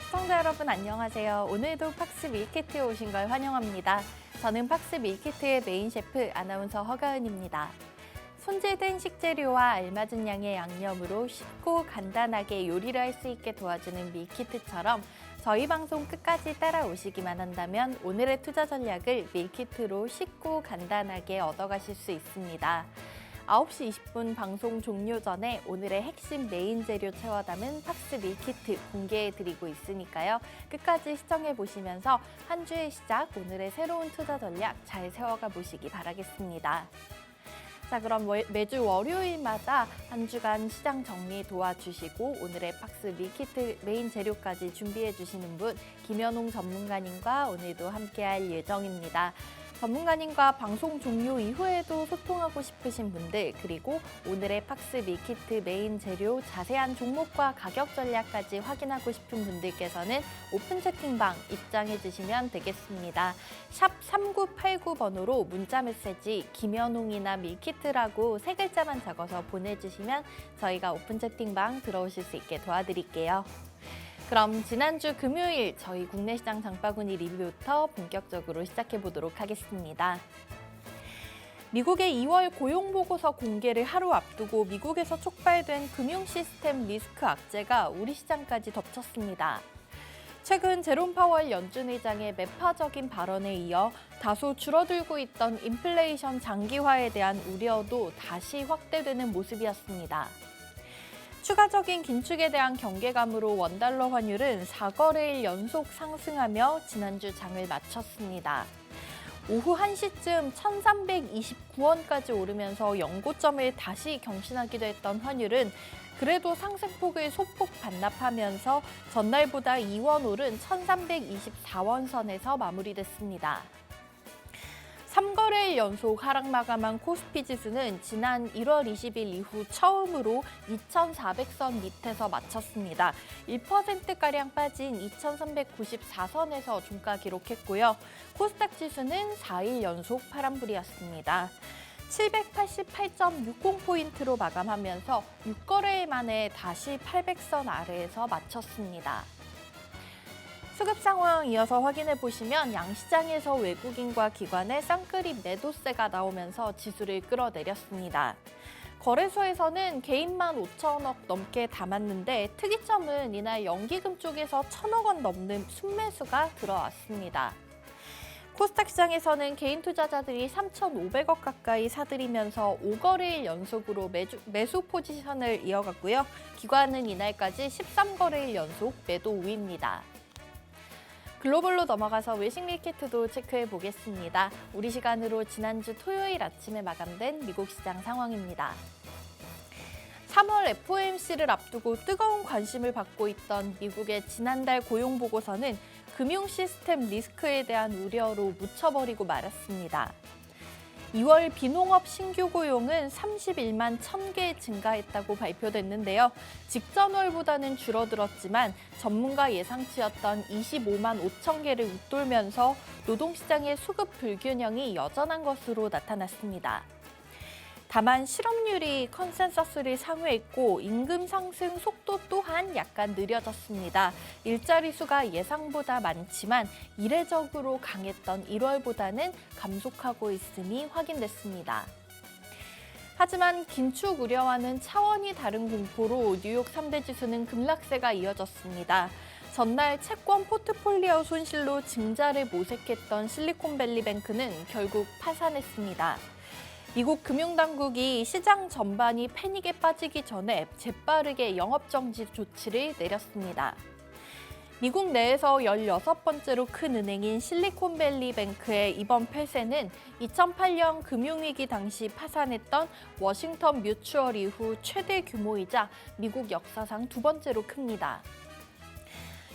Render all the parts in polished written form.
시청자 여러분 안녕하세요. 오늘도 팍스 밀키트에 오신 걸 환영합니다. 저는 팍스 밀키트의 메인 셰프 아나운서 허가은입니다. 손질된 식재료와 알맞은 양의 양념으로 쉽고 간단하게 요리를 할 수 있게 도와주는 밀키트처럼 저희 방송 끝까지 따라오시기만 한다면 오늘의 투자 전략을 밀키트로 쉽고 간단하게 얻어가실 수 있습니다. 9시 20분 방송 종료 전에 오늘의 핵심 메인 재료 채워 담은 팍스 밀키트 공개해드리고 있으니까요. 끝까지 시청해보시면서 한 주의 시작, 오늘의 새로운 투자 전략 잘 세워가 보시기 바라겠습니다. 자, 그럼 매주 월요일마다 한 주간 시장 정리 도와주시고 오늘의 팍스 밀키트 메인 재료까지 준비해 주시는 분 김연홍 전문가님과 오늘도 함께할 예정입니다. 전문가님과 방송 종료 이후에도 소통하고 싶으신 분들, 그리고 오늘의 팍스 밀키트 메인 재료 자세한 종목과 가격 전략까지 확인하고 싶은 분들께서는 오픈 채팅방 입장해 주시면 되겠습니다. 샵 3989번으로 문자 메시지 김연홍이나 밀키트라고 3글자만 적어서 보내주시면 저희가 오픈 채팅방 들어오실 수 있게 도와드릴게요. 그럼 지난주 금요일 저희 국내 시장 장바구니 리뷰부터 본격적으로 시작해 보도록 하겠습니다. 미국의 2월 고용보고서 공개를 하루 앞두고 미국에서 촉발된 금융 시스템 리스크 악재가 우리 시장까지 덮쳤습니다. 최근 제롬 파월 연준 의장의 매파적인 발언에 이어 다소 줄어들고 있던 인플레이션 장기화에 대한 우려도 다시 확대되는 모습이었습니다. 추가적인 긴축에 대한 경계감으로 원달러 환율은 4거래일 연속 상승하며 지난주 장을 마쳤습니다. 오후 1시쯤 1,329원까지 오르면서 연고점을 다시 경신하기도 했던 환율은 그래도 상승폭을 소폭 반납하면서 전날보다 2원 오른 1,324원 선에서 마무리됐습니다. 3거래일 연속 하락 마감한 코스피 지수는 지난 1월 20일 이후 처음으로 2,400선 밑에서 마쳤습니다. 1%가량 빠진 2,394선에서 종가 기록했고요. 코스닥 지수는 4일 연속 파란불이었습니다. 788.60포인트로 마감하면서 6거래일 만에 다시 800선 아래에서 마쳤습니다. 수급 상황 이어서 확인해 보시면 양시장에서 외국인과 기관의 쌍끌이 매도세가 나오면서 지수를 끌어내렸습니다. 거래소에서는 개인만 5천억 넘게 담았는데 특이점은 이날 연기금 쪽에서 1,000억 원 넘는 순매수가 들어왔습니다. 코스닥 시장에서는 개인 투자자들이 3,500억 가까이 사들이면서 5거래일 연속으로 매수 포지션을 이어갔고요. 기관은 이날까지 13거래일 연속 매도 우위입니다. 글로벌로 넘어가서 외식 밀키트도 체크해 보겠습니다. 우리 시간으로 지난주 토요일 아침에 마감된 미국 시장 상황입니다. 3월 FOMC를 앞두고 뜨거운 관심을 받고 있던 미국의 지난달 고용보고서는 금융 시스템 리스크에 대한 우려로 묻혀버리고 말았습니다. 2월 비농업 신규 고용은 31만 1,000개 증가했다고 발표됐는데요. 직전월보다는 줄어들었지만 전문가 예상치였던 25만 5천 개를 웃돌면서 노동시장의 수급 불균형이 여전한 것으로 나타났습니다. 다만 실업률이 컨센서스를 상회했고 임금 상승 속도 또한 약간 느려졌습니다. 일자리 수가 예상보다 많지만 이례적으로 강했던 1월보다는 감속하고 있음이 확인됐습니다. 하지만 긴축 우려와는 차원이 다른 공포로 뉴욕 3대 지수는 급락세가 이어졌습니다. 전날 채권 포트폴리오 손실로 증자를 모색했던 실리콘밸리뱅크는 결국 파산했습니다. 미국 금융당국이 시장 전반이 패닉에 빠지기 전에 재빠르게 영업정지 조치를 내렸습니다. 미국 내에서 16번째로 큰 은행인 실리콘밸리뱅크의 이번 폐쇄는 2008년 금융위기 당시 파산했던 워싱턴 뮤추얼 이후 최대 규모이자 미국 역사상 2번째로 큽니다.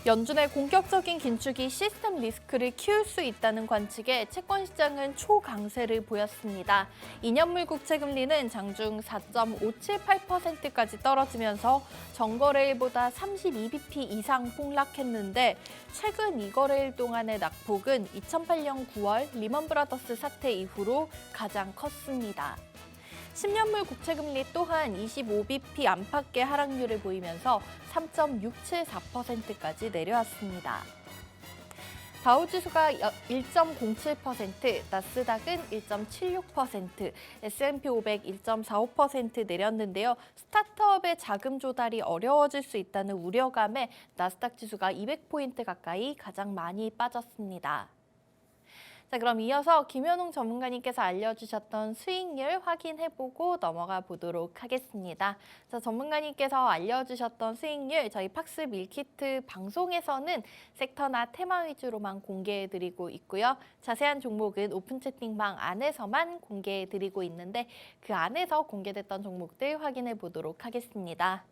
연준의 공격적인 긴축이 시스템 리스크를 키울 수 있다는 관측에 채권 시장은 초강세를 보였습니다. 2년물 국채 금리는 장중 4.578%까지 떨어지면서 전거래일보다 32bp 이상 폭락했는데 최근 2거래일 동안의 낙폭은 2008년 9월 리먼 브라더스 사태 이후로 가장 컸습니다. 10년물 국채금리 또한 25bp 안팎의 하락률을 보이면서 3.674%까지 내려왔습니다. 다우지수가 1.07%, 나스닥은 1.76%, S&P 500 1.45% 내렸는데요. 스타트업의 자금 조달이 어려워질 수 있다는 우려감에 나스닥 지수가 200포인트 가까이 가장 많이 빠졌습니다. 자, 그럼 이어서 김현웅 전문가님께서 알려주셨던 수익률 확인해보고 넘어가 보도록 하겠습니다. 자, 전문가님께서 알려주셨던 수익률 저희 팍스 밀키트 방송에서는 섹터나 테마 위주로만 공개해드리고 있고요. 자세한 종목은 오픈 채팅방 안에서만 공개해드리고 있는데 그 안에서 공개됐던 종목들 확인해 보도록 하겠습니다.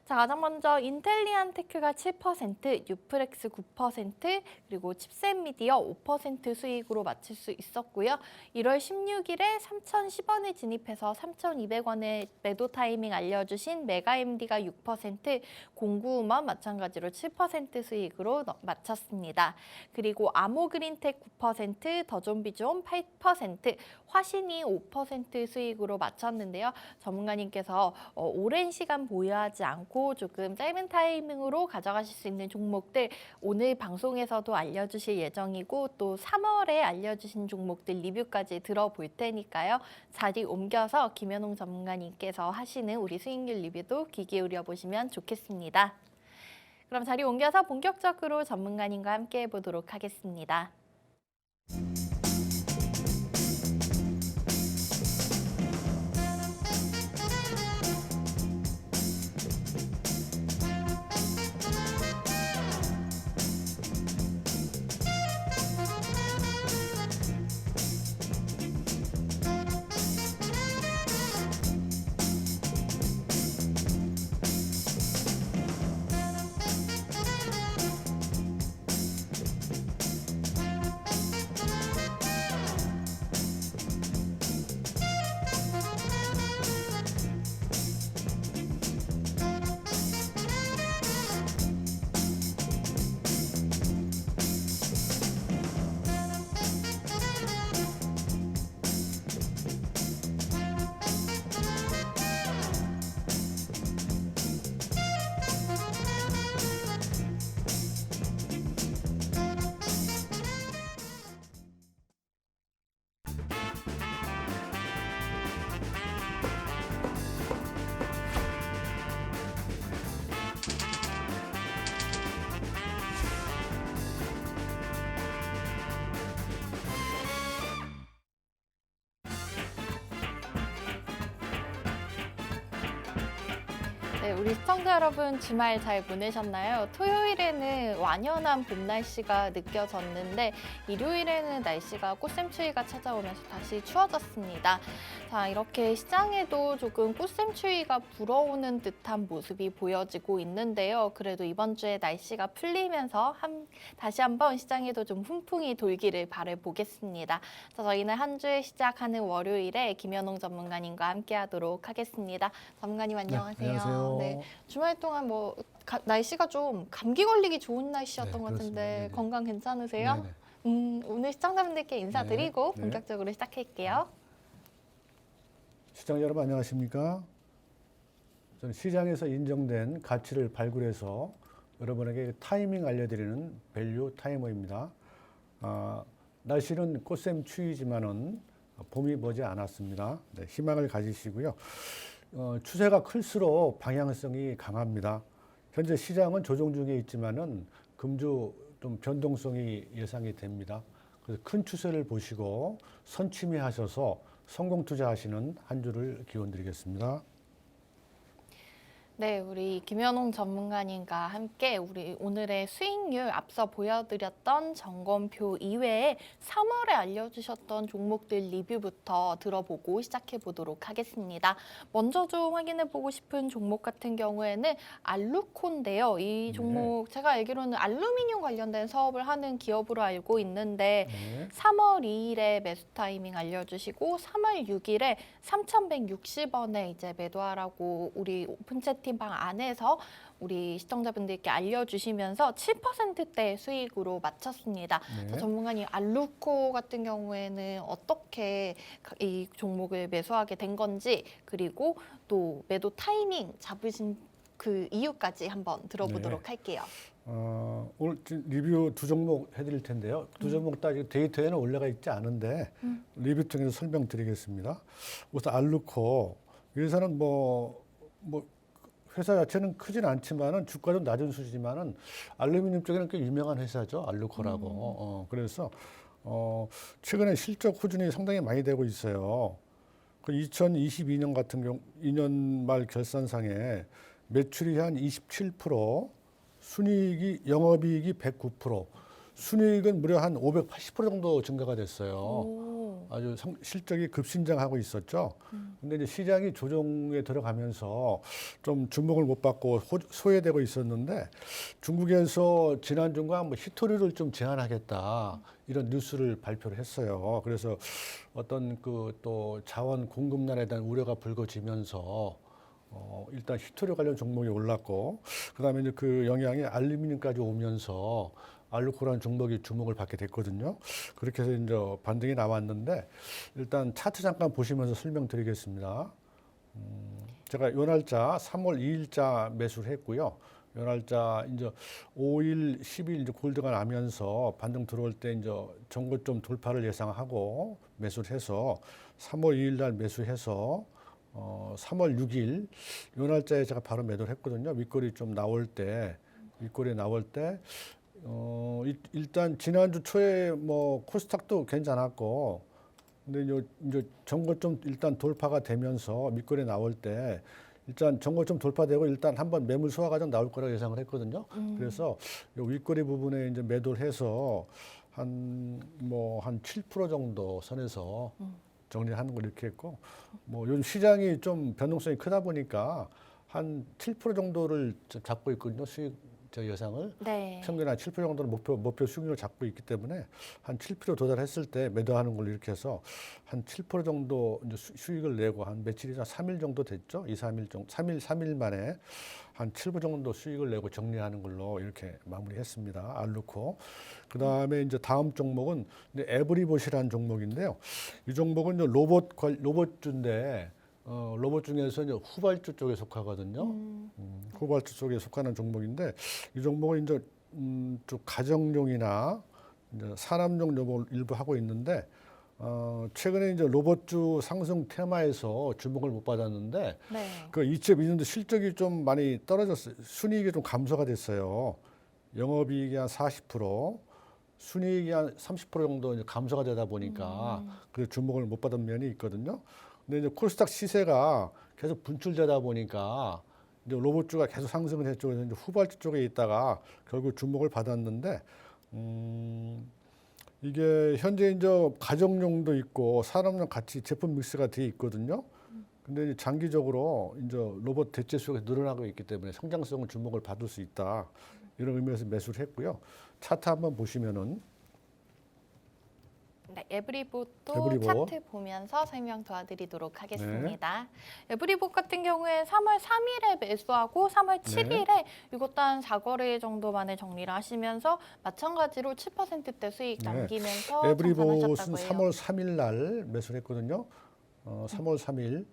자, 가장 먼저 인텔리안테크가 7%, 유프렉스 9%, 그리고 칩셋미디어 5% 수익으로 마칠 수 있었고요. 1월 16일에 3,010원에 진입해서 3,200원에 매도 타이밍 알려주신 메가MD가 6%, 공구음원 마찬가지로 7% 수익으로 마쳤습니다. 그리고 아모그린텍 9%, 더존비존 8%, 화신이 5% 수익으로 마쳤는데요. 전문가님께서 오랜 시간 보유하지 않고 조금 짧은 타이밍으로 가져가실 수 있는 종목들 오늘 방송에서도 알려주실 예정이고 또 3월에 알려주신 종목들 리뷰까지 들어볼 테니까요. 자리 옮겨서 김현웅 전문가님께서 하시는 우리 수익률 리뷰도 귀 기울여 보시면 좋겠습니다. 그럼 자리 옮겨서 본격적으로 전문가님과 함께 해보도록 하겠습니다. 네, 우리 시청자 여러분 주말 잘 보내셨나요? 토요일에는 완연한 봄 날씨가 느껴졌는데 일요일에는 날씨가 꽃샘추위가 찾아오면서 다시 추워졌습니다. 자, 이렇게 시장에도 조금 꽃샘추위가 불어오는 듯한 모습이 보여지고 있는데요. 그래도 이번 주에 날씨가 풀리면서 다시 한번 시장에도 좀 훈풍이 돌기를 바라보겠습니다. 자, 저희는 한 주에 시작하는 월요일에 김현웅 전문가님과 함께하도록 하겠습니다. 전문가님 안녕하세요. 네, 안녕하세요. 네, 주말 동안 날씨가 좀 감기 걸리기 좋은 날씨였던 것 같은데 네네. 건강 괜찮으세요? 네네. 오늘 시청자분들께 인사드리고 네. 본격적으로 시작할게요. 시청자 여러분 안녕하십니까? 저는 시장에서 인정된 가치를 발굴해서 여러분에게 타이밍 알려드리는 밸류 타이머입니다. 날씨는 꽃샘 추위지만은 봄이 머지 않았습니다. 네, 희망을 가지시고요. 추세가 클수록 방향성이 강합니다. 현재 시장은 조정 중에 있지만은 금주 좀 변동성이 예상이 됩니다. 그래서 큰 추세를 보시고 선취매하셔서 성공 투자하시는 한 주를 기원드리겠습니다. 네, 우리 김현웅 전문가님과 함께 우리 오늘의 수익률 앞서 보여드렸던 점검표 이외에 3월에 알려주셨던 종목들 리뷰부터 들어보고 시작해 보도록 하겠습니다. 먼저 좀 확인해 보고 싶은 종목 같은 경우에는 알루콘인데요. 이 종목 제가 알기로는 알루미늄 관련된 사업을 하는 기업으로 알고 있는데 3월 2일에 매수 타이밍 알려주시고 3월 6일에 3,160원에 이제 매도하라고 우리 오픈 채팅 채팅방 안에서 우리 시청자분들께 알려주시면서 7%대 수익으로 마쳤습니다. 네. 자, 전문가님, 알루코 같은 경우에는 어떻게 이 종목을 매수하게 된 건지, 그리고 또 매도 타이밍 잡으신 그 이유까지 한번 들어보도록 할게요. 오늘 리뷰 두 종목 해드릴 텐데요. 두 종목 다 데이터에는 올라가 있지 않은데 리뷰 통해서 설명드리겠습니다. 우선 알루코 이 회사는 뭐 회사 자체는 크진 않지만은 주가도 낮은 수지만은 알루미늄 쪽에는 꽤 유명한 회사죠. 알루코라고. 그래서 최근에 실적 후진이 상당히 많이 되고 있어요. 그 2022년 같은 경우 2년 말 결산상에 매출이 한 27%, 순이익이 영업이익이 109%, 순이익은 무려 한 580% 정도 증가가 됐어요. 오. 아주 실적이 급신장하고 있었죠. 근데 이제 시장이 조정에 들어가면서 좀 주목을 못 받고 소외되고 있었는데 중국에서 지난주가 뭐 히토류를 좀 제한하겠다 이런 뉴스를 발표를 했어요. 그래서 어떤 그 또 자원 공급난에 대한 우려가 불거지면서 일단 히토류 관련 종목이 올랐고 그다음에 이제 그 영향이 알루미늄까지 오면서 알루코라는 종목이 주목을 받게 됐거든요. 그렇게 해서 이제 반등이 나왔는데 일단 차트 잠깐 보시면서 설명드리겠습니다. 제가 요 날짜 3월 2일자 매수를 했고요. 요 날짜 이제 5일, 10일 이제 골드가 나면서 반등 들어올 때 이제 전고점 돌파를 예상하고 매수를 해서 3월 2일 날 매수해서 3월 6일 요 날짜에 제가 바로 매도를 했거든요. 윗골이 좀 나올 때 일단 지난주 초에 뭐 코스닥도 괜찮았고 근데 이제 전고점 일단 돌파가 되면서 밑골이 나올 때 일단 전고점 돌파되고 일단 한번 매물 소화 과정 나올 거라고 예상을 했거든요. 그래서 요 윗꼬리 부분에 이제 매도를 해서 한 7% 정도 선에서 정리하는 걸 이렇게 했고 뭐 요즘 시장이 좀 변동성이 크다 보니까 한 7% 정도를 잡고 있거든요. 수익 저 예상을 네. 평균 한 7% 정도는 목표 수익률을 잡고 있기 때문에 한 7% 도달했을 때 매도하는 걸로 이렇게 해서 한 7% 정도 이제 수익을 내고 한 며칠이나 3일 정도 됐죠. 2, 3일 정도 3일 만에 한 7% 정도 수익을 내고 정리하는 걸로 이렇게 마무리했습니다. 알루코. 그다음에 이제 다음 종목은 에브리봇이라는 종목인데요. 이 종목은 이제 로봇주인데 로봇 중에서 이제 후발주 쪽에 속하거든요. 후발주 쪽에 속하는 종목인데 이 종목은 이제 좀 가정용이나 이제 산업용 로봇 일부 하고 있는데 최근에 이제 로봇주 상승 테마에서 주목을 못 받았는데 네. 그 2022년도 실적이 좀 많이 떨어졌어요. 순이익이 좀 감소가 됐어요. 영업이익이 한 40%, 순이익이 한 30% 정도 이제 감소가 되다 보니까 그 주목을 못 받은 면이 있거든요. 근데 이제 코스닥 시세가 계속 분출되다 보니까 이제 로봇주가 계속 상승을 했죠. 그래서 이제 후발주 쪽에 있다가 결국 주목을 받았는데 이게 현재 이제 가정용도 있고 산업용 같이 제품 믹스가 돼 있거든요. 근데 이제 장기적으로 이제 로봇 대체 수요가 늘어나고 있기 때문에 성장성은 주목을 받을 수 있다. 이런 의미에서 매수를 했고요. 차트 한번 보시면은 네, 에브리봇도 에브리봇. 차트 보면서 설명 도와드리도록 하겠습니다. 에브리봇 같은 경우에 3월 3일에 매수하고 3월 7일에 이것도 한 4거래 정도 만에 정리를 하시면서 마찬가지로 7%대 수익 남기면서 에브리봇은 정산하셨다고 해요. 3월 3일 날 매수를 했거든요. 3월 3일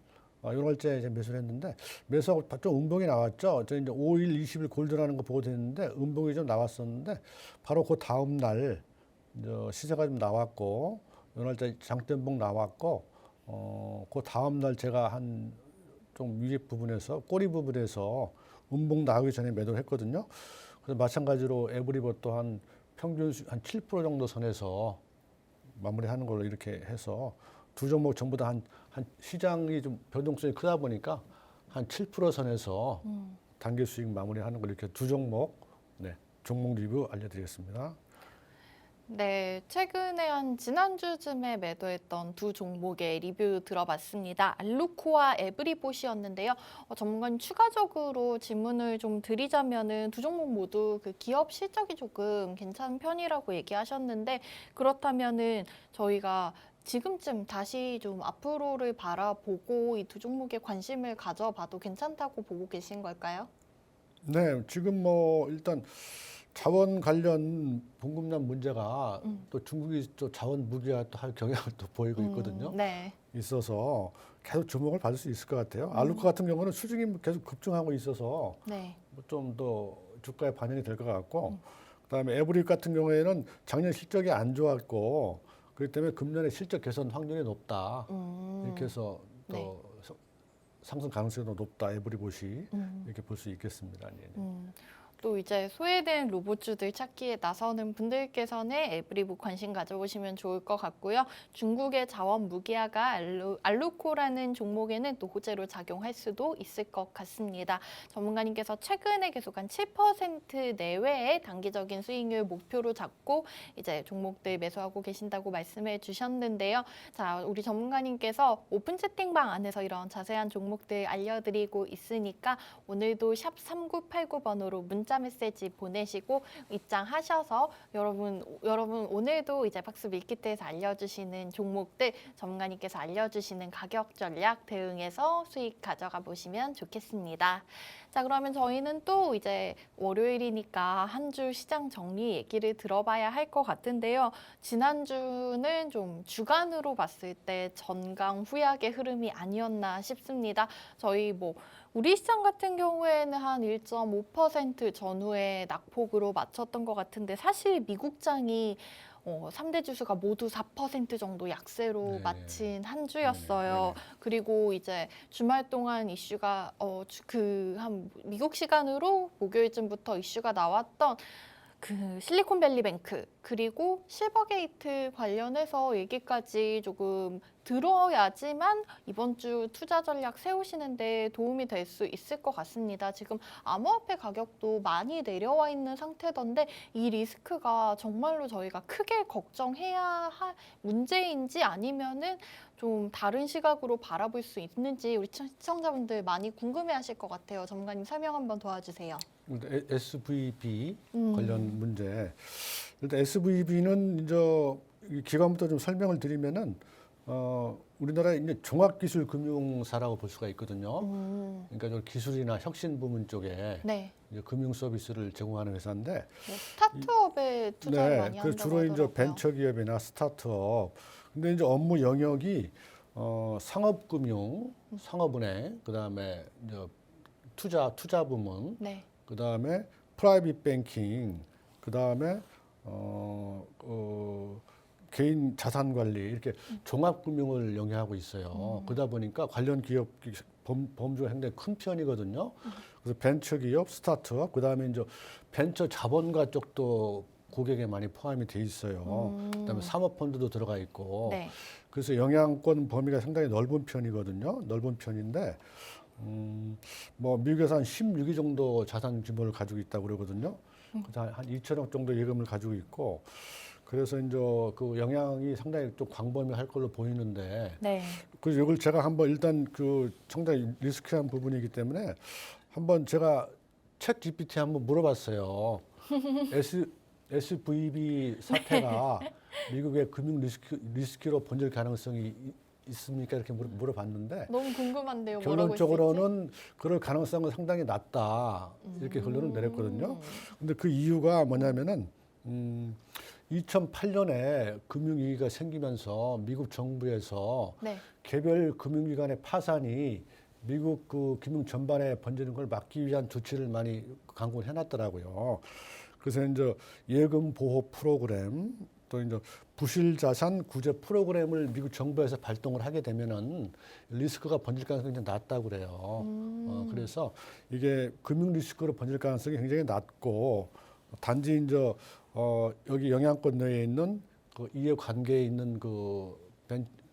요 날짜에 이제 매수를 했는데 매수하고 좀 음봉이 나왔죠. 저 이제 5일, 20일 골드라는 거 보고 됐는데 음봉이 좀 나왔었는데 바로 그 다음 날 이제 시세가 좀 나왔고 요 날짜 장대음봉 나왔고 그 다음 날 제가 한 좀 위에 부분에서 꼬리 부분에서 음봉 나오기 전에 매도를 했거든요. 그래서 마찬가지로 에브리봇도 한 평균 한 7% 정도 선에서 마무리하는 걸로 이렇게 해서 두 종목 전부 다 한 시장이 좀 변동성이 크다 보니까 한 7% 선에서 단기 수익 마무리하는 걸 이렇게 두 종목 종목 리뷰 알려드리겠습니다. 네, 최근에 한 지난주쯤에 매도했던 두 종목의 리뷰 들어봤습니다. 알루코와 에브리봇이었는데요. 전문가님 추가적으로 질문을 좀 드리자면은 두 종목 모두 그 기업 실적이 조금 괜찮은 편이라고 얘기하셨는데 그렇다면은 저희가 지금쯤 다시 좀 앞으로를 바라보고 이 두 종목에 관심을 가져봐도 괜찮다고 보고 계신 걸까요? 네, 지금 뭐 일단 자원 관련 공급량 문제가 또 중국이 또 자원 무기화 또 할 경향을 또 보이고 있거든요. 네. 있어서 계속 주목을 받을 수 있을 것 같아요. 알루코 같은 경우는 수중이 계속 급증하고 있어서 네. 좀 더 주가에 반영이 될 것 같고, 그다음에 에브리 같은 경우에는 작년 실적이 안 좋았고, 그렇기 때문에 금년에 실적 개선 확률이 높다. 이렇게 해서 또 네. 상승 가능성이 더 높다. 에브리봇이 이렇게 볼 수 있겠습니다. 네. 또 이제 소외된 로봇주들 찾기에 나서는 분들께서는 에브리북 관심 가져보시면 좋을 것 같고요. 중국의 자원 무기화가 알루코라는 종목에는 또 호재로 작용할 수도 있을 것 같습니다. 전문가님께서 최근에 계속한 7% 내외의 단기적인 수익률 목표로 잡고 이제 종목들 매수하고 계신다고 말씀해 주셨는데요. 자, 우리 전문가님께서 오픈 채팅방 안에서 이런 자세한 종목들 알려드리고 있으니까 오늘도 샵 3989번으로 문자 메시지 보내시고 입장하셔서 여러분 오늘도 이제 박스 밀키트에서 알려주시는 종목들 전문가님께서 알려주시는 가격 전략 대응해서 수익 가져가 보시면 좋겠습니다. 자, 그러면 저희는 또 이제 월요일이니까 한 주 시장 정리 얘기를 들어봐야 할 것 같은데요. 지난주는 좀 주간으로 봤을 때 전강 후약의 흐름이 아니었나 싶습니다. 저희 우리 시장 같은 경우에는 한 1.5% 전후에 낙폭으로 맞췄던 것 같은데 사실 미국장이 3대 지수가 모두 4% 정도 약세로 네. 마친 한 주였어요. 네네. 그리고 이제 주말 동안 이슈가 한 미국 시간으로 목요일쯤부터 이슈가 나왔던 그 실리콘밸리 뱅크 그리고 실버게이트 관련해서 얘기까지 조금 들어야지만 이번 주 투자 전략 세우시는데 도움이 될 수 있을 것 같습니다. 지금 암호화폐 가격도 많이 내려와 있는 상태던데 이 리스크가 정말로 저희가 크게 걱정해야 할 문제인지 아니면은 좀 다른 시각으로 바라볼 수 있는지 우리 시청자분들 많이 궁금해하실 것 같아요. 전문가님 설명 한번 도와주세요. SVB 관련 문제. 일단 SVB는 이제 기관부터 좀 설명을 드리면은 우리나라 이제 종합기술금융사라고 볼 수가 있거든요. 그러니까 좀 기술이나 혁신 부문 쪽에 네. 이제 금융 서비스를 제공하는 회사인데, 스타트업에 투자를 많이 그 한다고 주로 이제 하더라고요. 벤처기업이나 스타트업. 근데 이제 업무 영역이 상업금융, 상업은행, 그다음에 이제 투자 부문, 네. 그다음에 프라이빗 뱅킹, 그다음에 개인 자산 관리 이렇게 종합 금융을 영위하고 있어요. 그러다 보니까 관련 기업 범주가 굉장히 큰 편이거든요. 그래서 벤처 기업, 스타트업, 그다음에 이제 벤처 자본가 쪽도 고객에 많이 포함이 돼 있어요. 그다음에 사모펀드도 들어가 있고. 네. 그래서 영향권 범위가 상당히 넓은 편이거든요. 넓은 편인데 뭐 미국에서 한 16위 정도 자산 규모를 가지고 있다고 그러거든요. 그래서 한 2천억 정도 예금을 가지고 있고, 그래서 이제 그 영향이 상당히 좀 광범위할 걸로 보이는데, 네. 그래서 이걸 제가 한번 일단 그 상당히 리스크한 부분이기 때문에 한번 제가 챗 GPT 한번 물어봤어요. SVB 사태가 미국의 금융 리스크로 번질 가능성이 있습니까? 이렇게 물어봤는데 너무 궁금한데요. 뭐라고 결론적으로는 그럴 가능성은 상당히 낮다 이렇게 결론을 내렸거든요. 근데 그 이유가 뭐냐면은 2008년에 금융위기가 생기면서 미국 정부에서 네. 개별 금융기관의 파산이 미국 그 금융 전반에 번지는 걸 막기 위한 조치를 많이 강구를 해놨더라고요. 그래서 이제 예금 보호 프로그램, 또 이제 부실 자산 구제 프로그램을 미국 정부에서 발동을 하게 되면은 리스크가 번질 가능성이 굉장히 낮다고 그래요. 그래서 이게 금융 리스크로 번질 가능성이 굉장히 낮고, 단지 이제 여기 영향권 내에 있는 그 이해 관계에 있는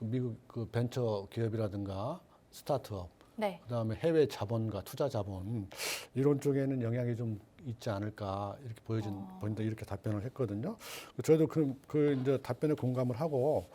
미국 그 벤처 기업이라든가 스타트업, 네. 그다음에 해외 자본과 투자 자본 이런 쪽에는 영향이 좀 있지 않을까 이렇게 보인다 이렇게 답변을 했거든요. 저도 그 이제 답변에 공감을 하고,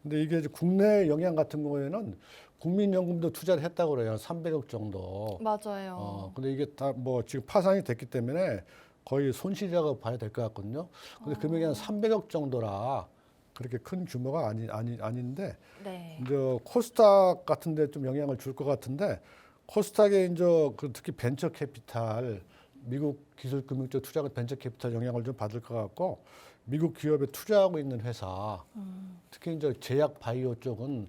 근데 이게 이제 국내 영향 같은 경우에는 국민연금도 투자를 했다고 그래요. 300억 정도. 맞아요. 근데 이게 다 뭐 지금 파산이 됐기 때문에 거의 손실이라고 봐야 될 것 같거든요. 근데 금액이 한 300억 정도라 그렇게 큰 규모가 아닌데 네. 이제 코스닥 같은데 좀 영향을 줄 것 같은데 코스닥에 이제 그 특히 벤처 캐피탈 미국 기술금융적 투자 벤처 캐피탈 영향을 좀 받을 것 같고 미국 기업에 투자하고 있는 회사 특히 이제 제약 바이오 쪽은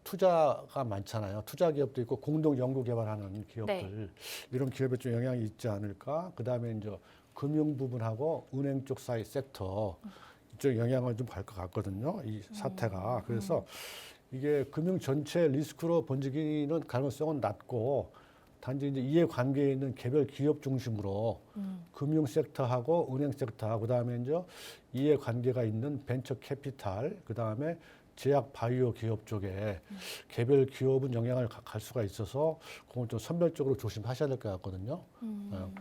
투자가 많잖아요. 투자 기업도 있고 공동 연구 개발하는 기업들 이런 기업에 좀 영향이 있지 않을까. 그다음에 이제 금융 부분하고 은행 쪽 사이 섹터 이쪽 영향을 좀 갈 것 같거든요. 이 사태가. 그래서 이게 금융 전체 리스크로 번지기는 가능성은 낮고 단지 이제 이해관계에 있는 개별 기업 중심으로 금융 섹터하고 은행 섹터하고 그다음에 이제 이해관계가 있는 벤처 캐피탈 그다음에 제약 바이오 기업 쪽에 개별 기업은 영향을 갈 수가 있어서 그건 좀 선별적으로 조심하셔야 될 것 같거든요.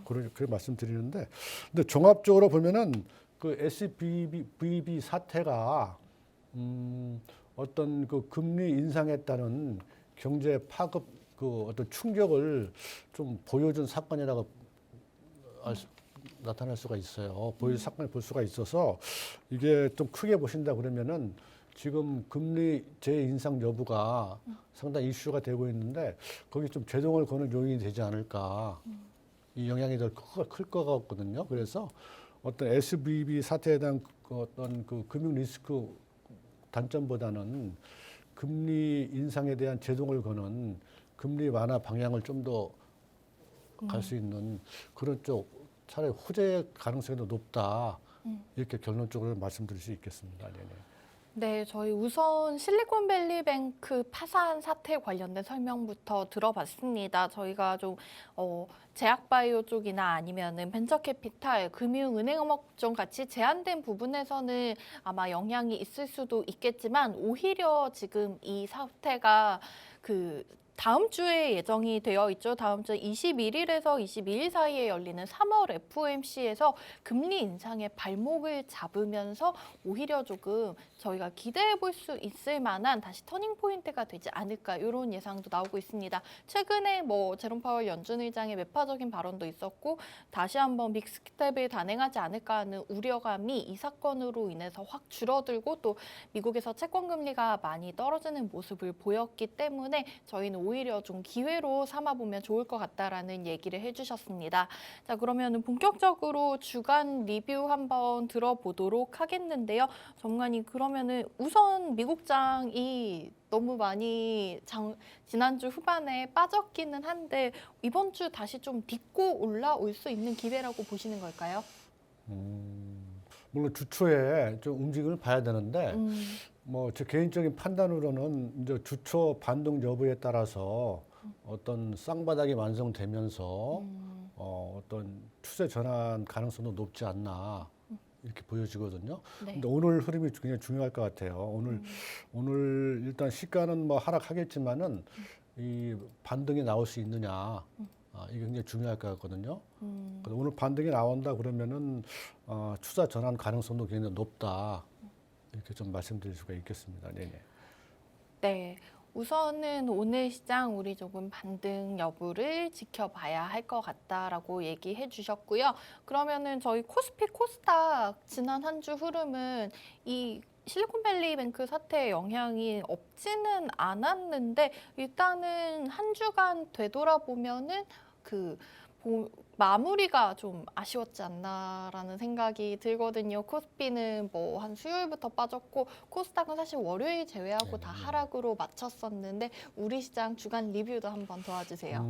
그렇게 말씀드리는데, 근데 종합적으로 보면은 그 SVB 사태가 어떤 그 금리 인상에 따른 경제 파급 그 어떤 충격을 좀 보여준 사건이라고 나타날 수가 있어요. 보여준 사건을 볼 수가 있어서 이게 좀 크게 보신다 그러면은 지금 금리 재인상 여부가 상당히 이슈가 되고 있는데 거기 좀 제동을 거는 요인이 되지 않을까. 이 영향이 더 클 것 같거든요. 그래서 어떤 SVB 사태에 대한 어떤 그 금융 리스크 단점보다는 금리 인상에 대한 제동을 거는 금리 완화 방향을 좀 더 갈 수 있는 그런 쪽 차라리 호재 가능성이 더 높다. 이렇게 결론적으로 말씀드릴 수 있겠습니다. 네네. 네, 저희 우선 실리콘밸리뱅크 파산 사태 관련된 설명부터 들어봤습니다. 저희가 좀 제약바이오 쪽이나 아니면은 벤처캐피탈, 금융은행업종 같이 제한된 부분에서는 아마 영향이 있을 수도 있겠지만 오히려 지금 이 사태가 그 다음 주에 예정이 되어 있죠. 다음 주 21일에서 22일 사이에 열리는 3월 FOMC에서 금리 인상의 발목을 잡으면서 오히려 조금 저희가 기대해 볼 수 있을 만한 다시 터닝 포인트가 되지 않을까 이런 예상도 나오고 있습니다. 최근에 뭐 제롬 파월 연준 의장의 매파적인 발언도 있었고 다시 한번 빅스텝을 단행하지 않을까 하는 우려감이 이 사건으로 인해서 확 줄어들고 또 미국에서 채권 금리가 많이 떨어지는 모습을 보였기 때문에 저희는 오히려 좀 기회로 삼아보면 좋을 것 같다라는 얘기를 해주셨습니다. 자, 그러면 본격적으로 주간 리뷰 한번 들어보도록 하겠는데요. 전문가님, 그러면은 우선 미국장이 너무 많이 지난주 후반에 빠졌기는 한데 이번 주 다시 좀 딛고 올라올 수 있는 기회라고 보시는 걸까요? 물론 주초에 좀 움직임을 봐야 되는데 뭐 제 개인적인 판단으로는 이제 주초 반등 여부에 따라서 어떤 쌍바닥이 완성되면서 어떤 추세 전환 가능성도 높지 않나 이렇게 보여지거든요. 네. 근데 오늘 흐름이 굉장히 중요할 것 같아요. 오늘 일단 시가는 뭐 하락하겠지만은 이 반등이 나올 수 있느냐 이게 굉장히 중요할 것 같거든요. 그래서 오늘 반등이 나온다 그러면은 추세 전환 가능성도 굉장히 높다. 이렇게 좀 말씀드릴 수가 있겠습니다. 네네. 네. 우선은 오늘 시장 우리 조금 반등 여부를 지켜봐야 할 것 같다라고 얘기해 주셨고요. 그러면은 저희 코스피, 코스닥 지난 한 주 흐름은 이 실리콘밸리뱅크 사태의 영향이 없지는 않았는데 일단은 한 주간 되돌아보면은 마무리가 좀 아쉬웠지 않나라는 생각이 들거든요. 코스피는 뭐 한 수요일부터 빠졌고 코스닥은 사실 월요일 제외하고 다 하락으로 마쳤었는데 우리 시장 주간 리뷰도 한번 도와주세요.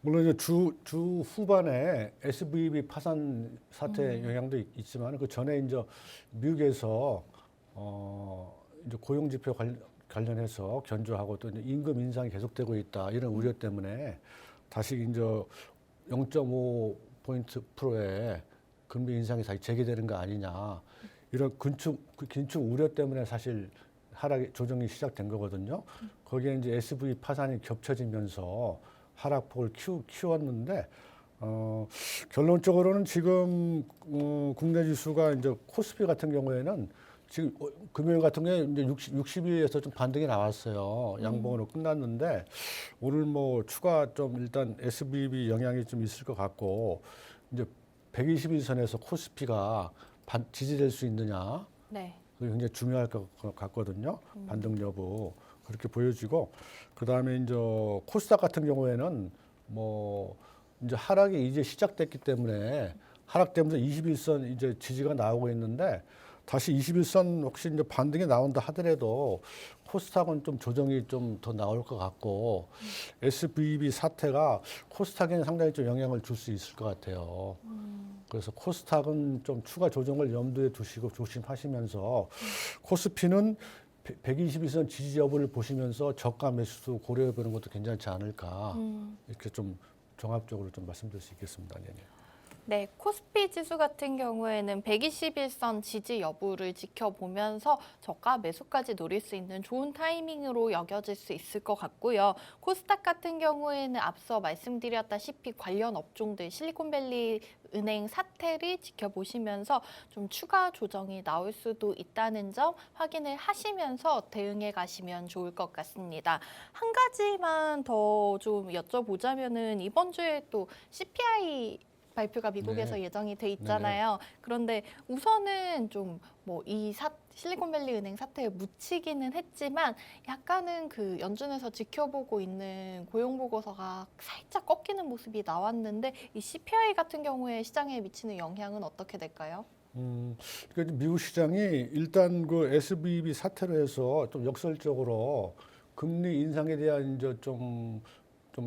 물론 이제 주 후반에 SVB 파산 사태 영향도 있지만 그 전에 이제 미국에서 이제 고용 지표 관련해서 견조하고 또 이제 임금 인상이 계속되고 있다 이런 우려 때문에 다시 이제 0.5% 프로의 금리 인상이 다시 재개되는 거 아니냐 이런 긴축 우려 때문에 사실 하락 조정이 시작된 거거든요. 거기에 이제 SV 파산이 겹쳐지면서 하락폭을 키웠는데 결론적으로는 지금 국내 지수가 이제 코스피 같은 경우에는 지금 금요일 같은 경우에 이제 60일에서 좀 반등이 나왔어요. 양봉으로 끝났는데 오늘 뭐 추가 좀 일단 SVB 영향이 좀 있을 것 같고 이제 120일 선에서 코스피가 지지될 수 있느냐 네. 그게 굉장히 중요할 것 같거든요. 반등 여부 그렇게 보여지고 그다음에 이제 코스닥 같은 경우에는 뭐 이제 하락이 이제 시작됐기 때문에 하락되면서 21선 이제 지지가 나오고 있는데 다시 21선 혹시 이제 반등이 나온다 하더라도 코스닥은 좀 조정이 좀 더 나올 것 같고 SVB 사태가 코스닥에는 상당히 좀 영향을 줄 수 있을 것 같아요. 그래서 코스닥은 좀 추가 조정을 염두에 두시고 조심하시면서 코스피는 121선 지지 여부를 보시면서 저가 매수 고려해 보는 것도 괜찮지 않을까 이렇게 좀 종합적으로 좀 말씀드릴 수 있겠습니다. 네. 네, 코스피 지수 같은 경우에는 121선 지지 여부를 지켜보면서 저가 매수까지 노릴 수 있는 좋은 타이밍으로 여겨질 수 있을 것 같고요. 코스닥 같은 경우에는 앞서 말씀드렸다시피 관련 업종들 실리콘밸리 은행 사태를 지켜보시면서 좀 추가 조정이 나올 수도 있다는 점 확인을 하시면서 대응해 가시면 좋을 것 같습니다. 한 가지만 더 좀 여쭤보자면은 이번 주에 또 CPI 발표가 미국에서 네. 예정이 돼 있잖아요. 그런데 우선은 좀 뭐 이 실리콘밸리 은행 사태에 묻히기는 했지만 약간은 그 연준에서 지켜보고 있는 고용 보고서가 살짝 꺾이는 모습이 나왔는데 이 CPI 같은 경우에 시장에 미치는 영향은 어떻게 될까요? 그러니까 미국 시장이 일단 그 SVB 사태로 해서 좀 역설적으로 금리 인상에 대한 이제 좀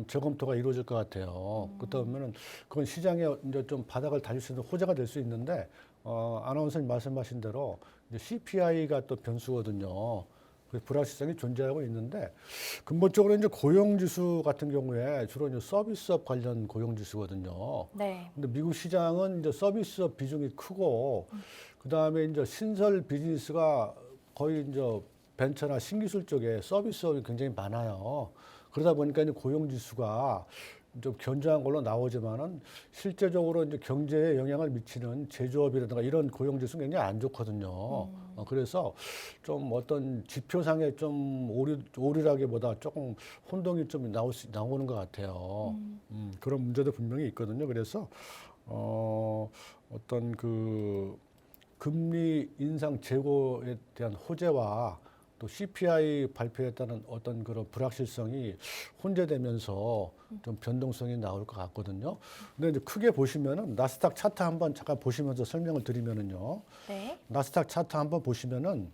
재검토가 이루어질 것 같아요. 그렇다 보면은 그건 시장에 이제 좀 바닥을 다질 수 있는 호재가 될 수 있는데 아나운서님 말씀하신 대로 이제 CPI가 또 변수거든요. 그 불확실성이 존재하고 있는데 근본적으로 이제 고용지수 같은 경우에 주로 이제 서비스업 관련 고용지수거든요. 네. 근데 미국 시장은 이제 서비스업 비중이 크고 그다음에 이제 신설 비즈니스가 거의 이제 벤처나 신기술 쪽에 서비스업이 굉장히 많아요. 그러다 보니까 이제 고용 지수가 좀 견조한 걸로 나오지만은 실제적으로 이제 경제에 영향을 미치는 제조업이라든가 이런 고용 지수는 굉장히 안 좋거든요. 그래서 좀 어떤 지표상에 좀 오류라기보다 조금 혼동이 좀 나오는 것 같아요. 그런 문제도 분명히 있거든요. 그래서 어떤 그 금리 인상 재고에 대한 호재와 또 CPI 발표에 따른 어떤 그런 불확실성이 혼재되면서 좀 변동성이 나올 것 같거든요. 근데 이제 크게 보시면은 나스닥 차트 한번 잠깐 보시면서 설명을 드리면은요. 네. 나스닥 차트 한번 보시면은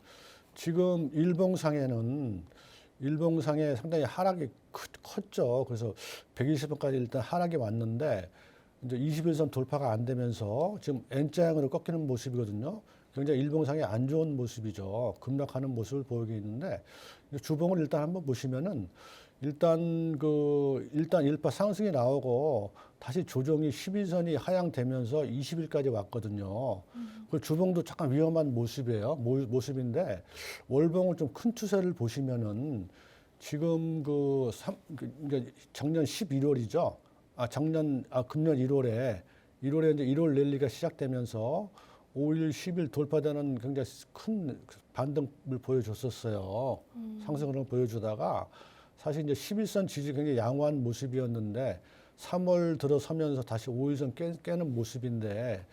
지금 일봉상에 상당히 하락이 컸죠. 그래서 120원까지 일단 하락이 왔는데 이제 21선 돌파가 안 되면서 지금 N자형으로 꺾이는 모습이거든요. 굉장히 일봉상에 안 좋은 모습이죠. 급락하는 모습을 보이고 있는데 주봉을 일단 한번 보시면은 일단 1파 상승이 나오고 다시 조정이 12선이 하향되면서 20일까지 왔거든요. 그 주봉도 잠깐 위험한 모습인데 월봉을 좀 큰 추세를 보시면은 지금 그러니까 작년 11월이죠. 금년 1월에 이제 1월 랠리가 시작되면서 5일, 10일 돌파되는 굉장히 큰 반등을 보여줬었어요. 상승을 보여주다가 사실 이제 11선 지지 굉장히 양호한 모습이었는데 3월 들어서면서 다시 5일선 깨는 모습인데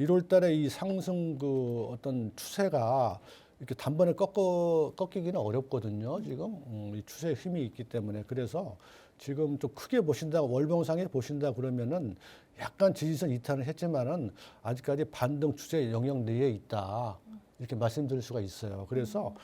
1월 달에 이 상승 그 어떤 추세가 이렇게 단번에 꺾이기는 어렵거든요. 지금 이 추세의 힘이 있기 때문에 그래서 지금 좀 크게 보신다 월봉상에 보신다 그러면은 약간 지지선 이탈을 했지만은 아직까지 반등 추세 영역 내에 있다 이렇게 말씀드릴 수가 있어요. 그래서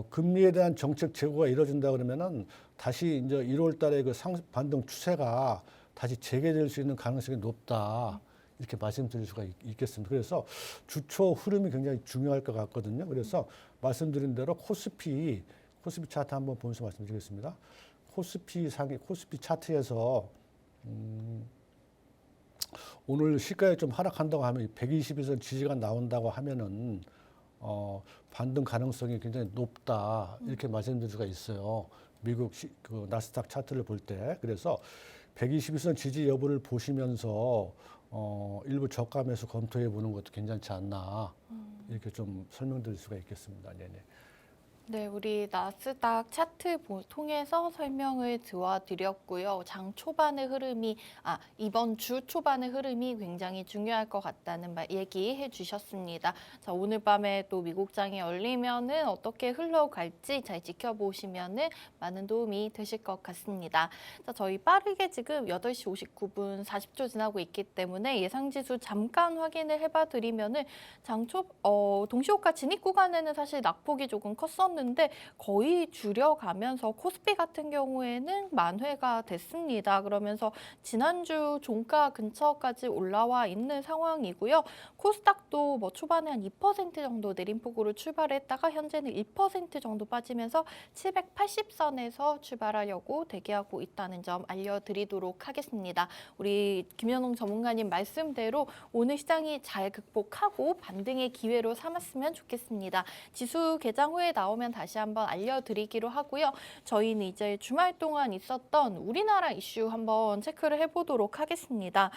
금리에 대한 정책 재고가 이루어진다 그러면은 다시 이제 1월 달에 그 반등 추세가 다시 재개될 수 있는 가능성이 높다. 이렇게 말씀드릴 수가 있겠습니다. 그래서 주초 흐름이 굉장히 중요할 것 같거든요. 그래서 말씀드린 대로 코스피 차트 한번 보면서 말씀드리겠습니다. 코스피 차트에서 오늘 시가에 좀 하락한다고 하면 120일선 지지가 나온다고 하면은 반등 가능성이 굉장히 높다 이렇게 말씀드릴 수가 있어요. 미국 그 나스닥 차트를 볼 때 그래서 121선 지지 여부를 보시면서 일부 저가 매수 검토해 보는 것도 괜찮지 않나 이렇게 좀 설명드릴 수가 있겠습니다. 네네. 네, 우리 나스닥 차트 통해서 설명을 드렸고요. 장 초반의 흐름이, 이번 주 초반의 흐름이 굉장히 중요할 것 같다는 얘기해 주셨습니다. 자, 오늘 밤에 또 미국장이 열리면은 어떻게 흘러갈지 잘 지켜보시면은 많은 도움이 되실 것 같습니다. 자, 저희 빠르게 지금 8시 59분 40초 지나고 있기 때문에 예상지수 잠깐 확인을 해봐 드리면은 동시호가 진입 구간에는 사실 낙폭이 조금 컸었는데 거의 줄여가면서 코스피 같은 경우에는 만회가 됐습니다. 그러면서 지난주 종가 근처까지 올라와 있는 상황이고요. 코스닥도 초반에 한 2% 정도 내림폭으로 출발했다가 현재는 1% 정도 빠지면서 780선에서 출발하려고 대기하고 있다는 점 알려드리도록 하겠습니다. 우리 김연홍 전문가님 말씀대로 오늘 시장이 잘 극복하고 반등의 기회로 삼았으면 좋겠습니다. 지수 개장 후에 나오면 다시 한번 알려드리기로 하고요. 저희는 이제 주말 동안 있었던 우리나라 이슈 한번 체크를 해보도록 하겠습니다.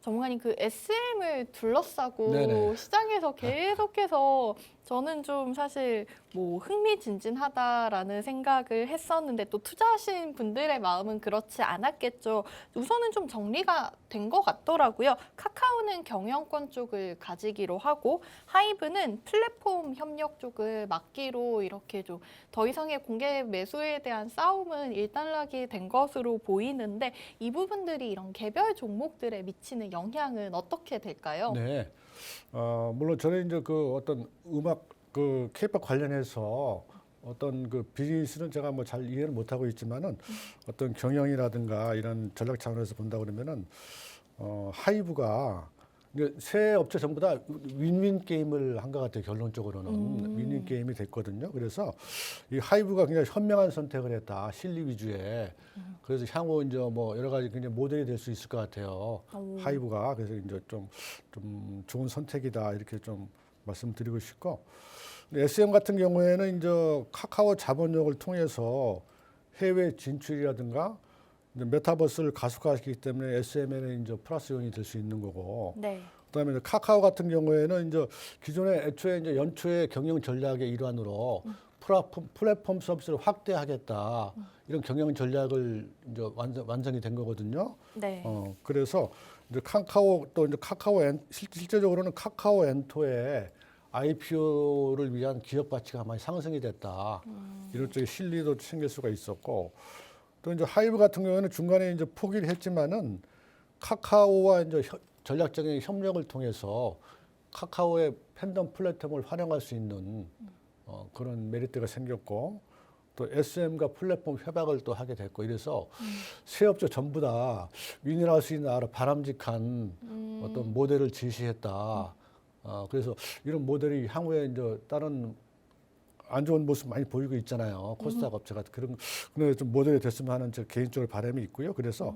전문가님, 그 SM을 둘러싸고 네네. 시장에서 계속해서 저는 좀 사실 흥미진진하다라는 생각을 했었는데 또 투자하신 분들의 마음은 그렇지 않았겠죠. 우선은 좀 정리가 된 것 같더라고요. 카카오는 경영권 쪽을 가지기로 하고 하이브는 플랫폼 협력 쪽을 맡기로 이렇게 좀 더 이상의 공개 매수에 대한 싸움은 일단락이 된 것으로 보이는데 이 부분들이 이런 개별 종목들에 미치는 영향은 어떻게 될까요? 네. 물론 저는 이제 그 어떤 음악 그 케이팝 관련해서 어떤 그 비즈니스는 제가 뭐 잘 이해를 못하고 있지만은 어떤 경영이라든가 이런 전략 차원에서 본다 그러면은 하이브가 이제 세 업체 전부 다 윈윈 게임을 한 것 같아요. 결론적으로는 윈윈 게임이 됐거든요. 그래서 이 하이브가 굉장히 현명한 선택을 했다. 실리 위주에. 그래서 향후 이제 뭐 여러 가지 굉장히 모델이 될 수 있을 것 같아요. 하이브가. 그래서 이제 좀 좋은 선택이다 이렇게 좀 말씀드리고 싶고. SM 같은 경우에는 이제 카카오 자본력을 통해서 해외 진출이라든가 이제 메타버스를 가속화시키기 때문에 SM에는 이제 플러스 요인이 될 수 있는 거고. 네. 그다음에 이제 카카오 같은 경우에는 이제 기존에 애초에 이제 연초에 경영 전략의 일환으로 플랫폼 서비스를 확대하겠다 이런 경영 전략을 이제 완성이 된 거거든요. 네. 그래서 이제 실제적으로는 카카오 엔토의 IPO를 위한 기업 가치가 많이 상승이 됐다. 이런 쪽에 실리도 챙길 수가 있었고 또 이제 하이브 같은 경우에는 중간에 이제 포기를 했지만은 카카오와 이제 전략적인 협력을 통해서 카카오의 팬덤 플랫폼을 활용할 수 있는 그런 메리트가 생겼고 또 SM과 플랫폼 협약을 또 하게 됐고 이래서 세 업체 전부 다 윈윈할 수 있는 바람직한 어떤 모델을 제시했다. 그래서 이런 모델이 향후에 이제 다른 안 좋은 모습 많이 보이고 있잖아요. 코스닥 업체가 그런 좀 모델이 됐으면 하는 제 개인적으로 바람이 있고요. 그래서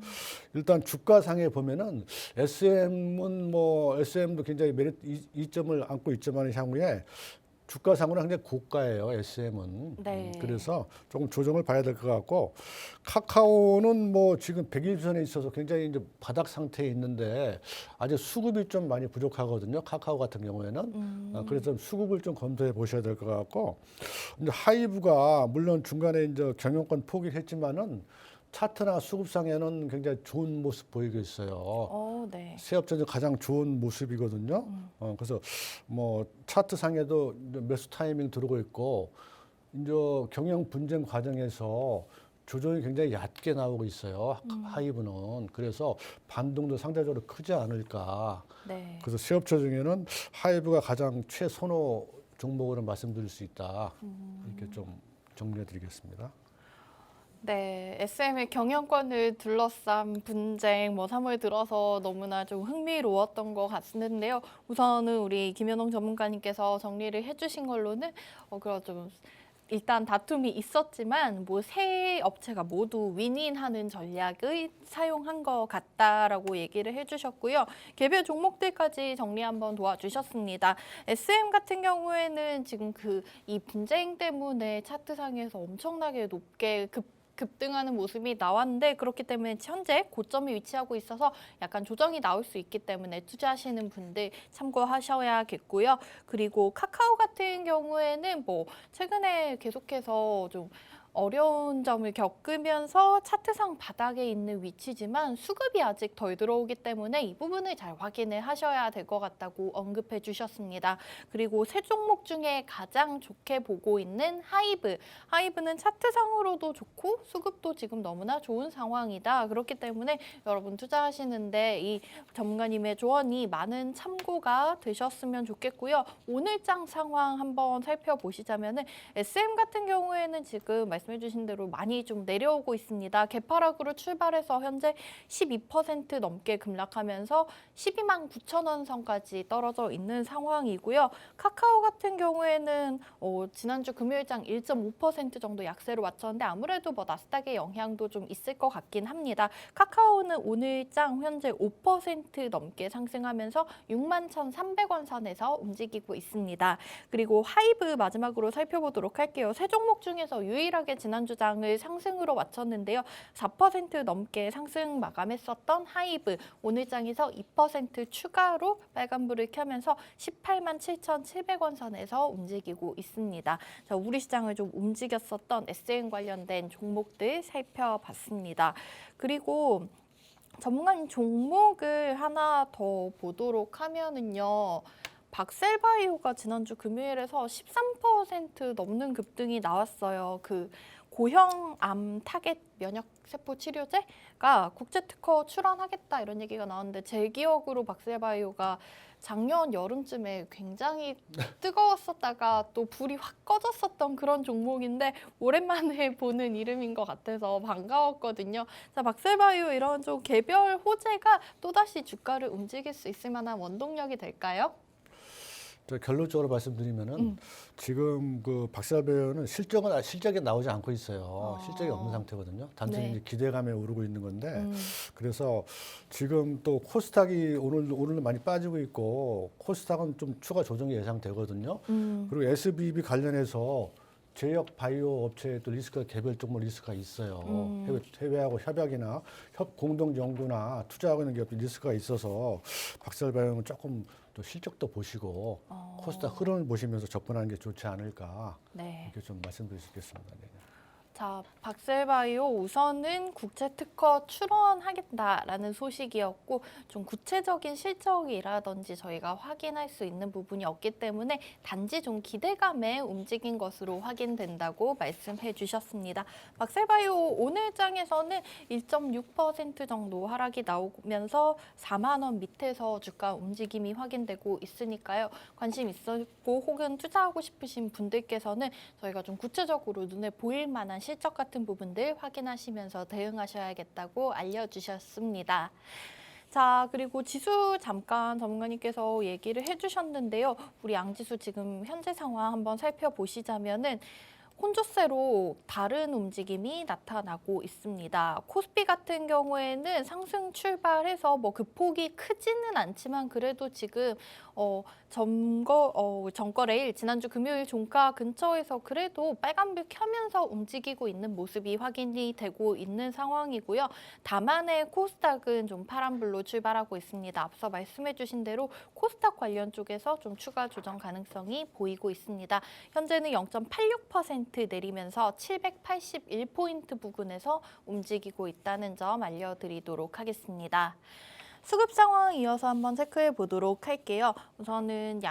일단 주가상에 보면은 SM도 굉장히 메리트 이점을 안고 있지만 향후에 주가상으로 굉장히 고가예요. SM은. 네. 그래서 조금 조정을 봐야 될 것 같고 카카오는 뭐 지금 100일선에 있어서 굉장히 이제 바닥 상태에 있는데 아직 수급이 좀 많이 부족하거든요. 카카오 같은 경우에는. 그래서 수급을 좀 검토해 보셔야 될 것 같고 이제 하이브가 물론 중간에 이제 경영권 포기를 했지만은 차트나 수급상에는 굉장히 좋은 모습 보이고 있어요. 네. 세 업체 중 가장 좋은 모습이거든요. 그래서 뭐 차트상에도 이제 매수 타이밍 들어오고 있고 이제 경영 분쟁 과정에서 조정이 굉장히 얕게 나오고 있어요. 하이브는. 그래서 반등도 상대적으로 크지 않을까. 네. 그래서 세 업체 중에는 하이브가 가장 최선호 종목으로 말씀드릴 수 있다. 이렇게 좀 정리해 드리겠습니다. 네, SM의 경영권을 둘러싼 분쟁, 3월 들어서 너무나 좀 흥미로웠던 것 같은데요. 우선은 우리 김연홍 전문가님께서 정리를 해주신 걸로는 그런 좀 일단 다툼이 있었지만 세 업체가 모두 윈윈하는 전략을 사용한 것 같다라고 얘기를 해주셨고요. 개별 종목들까지 정리 한번 도와주셨습니다. SM 같은 경우에는 지금 이 분쟁 때문에 차트상에서 엄청나게 높게 급등하는 모습이 나왔는데 그렇기 때문에 현재 고점이 위치하고 있어서 약간 조정이 나올 수 있기 때문에 투자하시는 분들 참고하셔야겠고요. 그리고 카카오 같은 경우에는 뭐 최근에 계속해서 좀 어려운 점을 겪으면서 차트상 바닥에 있는 위치지만 수급이 아직 덜 들어오기 때문에 이 부분을 잘 확인을 하셔야 될 것 같다고 언급해 주셨습니다. 그리고 세 종목 중에 가장 좋게 보고 있는 하이브. 하이브는 차트상으로도 좋고 수급도 지금 너무나 좋은 상황이다. 그렇기 때문에 여러분 투자하시는데 이 전문가님의 조언이 많은 참고가 되셨으면 좋겠고요. 오늘장 상황 한번 살펴보시자면은 SM 같은 경우에는 지금 말씀해주신 대로 많이 좀 내려오고 있습니다. 개파락으로 출발해서 현재 12% 넘게 급락하면서 12만 9천 원 선까지 떨어져 있는 상황이고요. 카카오 같은 경우에는 지난주 금요일장 1.5% 정도 약세로 맞췄는데 아무래도 뭐 나스닥의 영향도 좀 있을 것 같긴 합니다. 카카오는 오늘장 현재 5% 넘게 상승하면서 6만 1,300원 선에서 움직이고 있습니다. 그리고 하이브 마지막으로 살펴보도록 할게요. 세 종목 중에서 유일하게 지난주장을 상승으로 마쳤는데요. 4% 넘게 상승 마감했었던 하이브 오늘장에서 2% 추가로 빨간불을 켜면서 18만 7,700원 선에서 움직이고 있습니다. 자, 우리 시장을 좀 움직였었던 SM 관련된 종목들 살펴봤습니다. 그리고 전문가님 종목을 하나 더 보도록 하면은요. 박셀바이오가 지난주 금요일에서 13% 넘는 급등이 나왔어요. 그 고형암 타겟 면역 세포 치료제가 국제 특허 출원하겠다 이런 얘기가 나왔는데 제 기억으로 박셀바이오가 작년 여름쯤에 굉장히 뜨거웠었다가 또 불이 확 꺼졌었던 그런 종목인데 오랜만에 보는 이름인 것 같아서 반가웠거든요. 자, 박셀바이오 이런 좀 개별 호재가 또다시 주가를 움직일 수 있을 만한 원동력이 될까요? 결론적으로 말씀드리면은 지금 그 박살배우는 실적이 나오지 않고 있어요. 실적이 없는 상태거든요. 단순히 네. 이제 기대감에 오르고 있는 건데 그래서 지금 또 코스닥이 오늘도 많이 빠지고 있고 코스닥은 좀 추가 조정이 예상되거든요. 그리고 SBB 관련해서 제약 바이오 업체에 또 리스크가 개별 종목 리스크가 있어요. 해외하고 협약이나 공동 연구나 투자하고 있는 기업이 리스크가 있어서 박살바이오는 조금 또 실적도 보시고 코스닥 흐름을 보시면서 접근하는 게 좋지 않을까 네. 이렇게 좀 말씀드릴 수 있겠습니다. 네. 자, 박셀바이오 우선은 국제 특허 출원하겠다라는 소식이었고 좀 구체적인 실적이라든지 저희가 확인할 수 있는 부분이 없기 때문에 단지 좀 기대감에 움직인 것으로 확인된다고 말씀해 주셨습니다. 박셀바이오 오늘장에서는 1.6% 정도 하락이 나오면서 4만 원 밑에서 주가 움직임이 확인되고 있으니까요. 관심 있었고 혹은 투자하고 싶으신 분들께서는 저희가 좀 구체적으로 눈에 보일 만한 실적 같은 부분들 확인하시면서 대응하셔야겠다고 알려주셨습니다. 자, 그리고 지수 잠깐 전문가님께서 얘기를 해주셨는데요. 우리 양지수 지금 현재 상황 한번 살펴보시자면은 혼조세로 다른 움직임이 나타나고 있습니다. 코스피 같은 경우에는 상승 출발해서 뭐 급폭이 크지는 않지만 그래도 지금 전거래일 지난주 금요일 종가 근처에서 그래도 빨간불 켜면서 움직이고 있는 모습이 확인이 되고 있는 상황이고요. 다만의 코스닥은 좀 파란불로 출발하고 있습니다. 앞서 말씀해주신 대로 코스닥 관련 쪽에서 좀 추가 조정 가능성이 보이고 있습니다. 현재는 0.86% 내리면서 781포인트 부근에서 움직이고 있다는 점 알려드리도록 하겠습니다. 수급 상황 이어서 한번 체크해 보도록 할게요. 우선은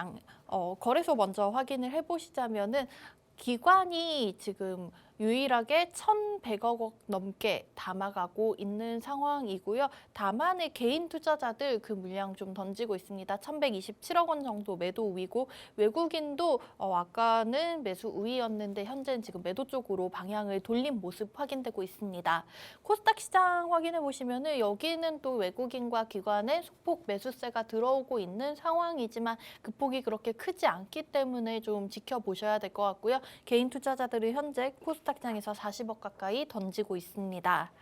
거래소 먼저 확인을 해보시자면은 기관이 지금 유일하게 1,100억 원 넘게 담아가고 있는 상황이고요. 다만의 개인 투자자들 그 물량 좀 던지고 있습니다. 1,127억 원 정도 매도 우위고 외국인도 아까는 매수 우위였는데 현재는 지금 매도 쪽으로 방향을 돌린 모습 확인되고 있습니다. 코스닥 시장 확인해 보시면은 여기는 또 외국인과 기관의 소폭 매수세가 들어오고 있는 상황이지만 그 폭이 그렇게 크지 않기 때문에 좀 지켜보셔야 될 것 같고요. 개인 투자자들은 현재 코스닥장에서 40억 가까이 던지고 있습니다.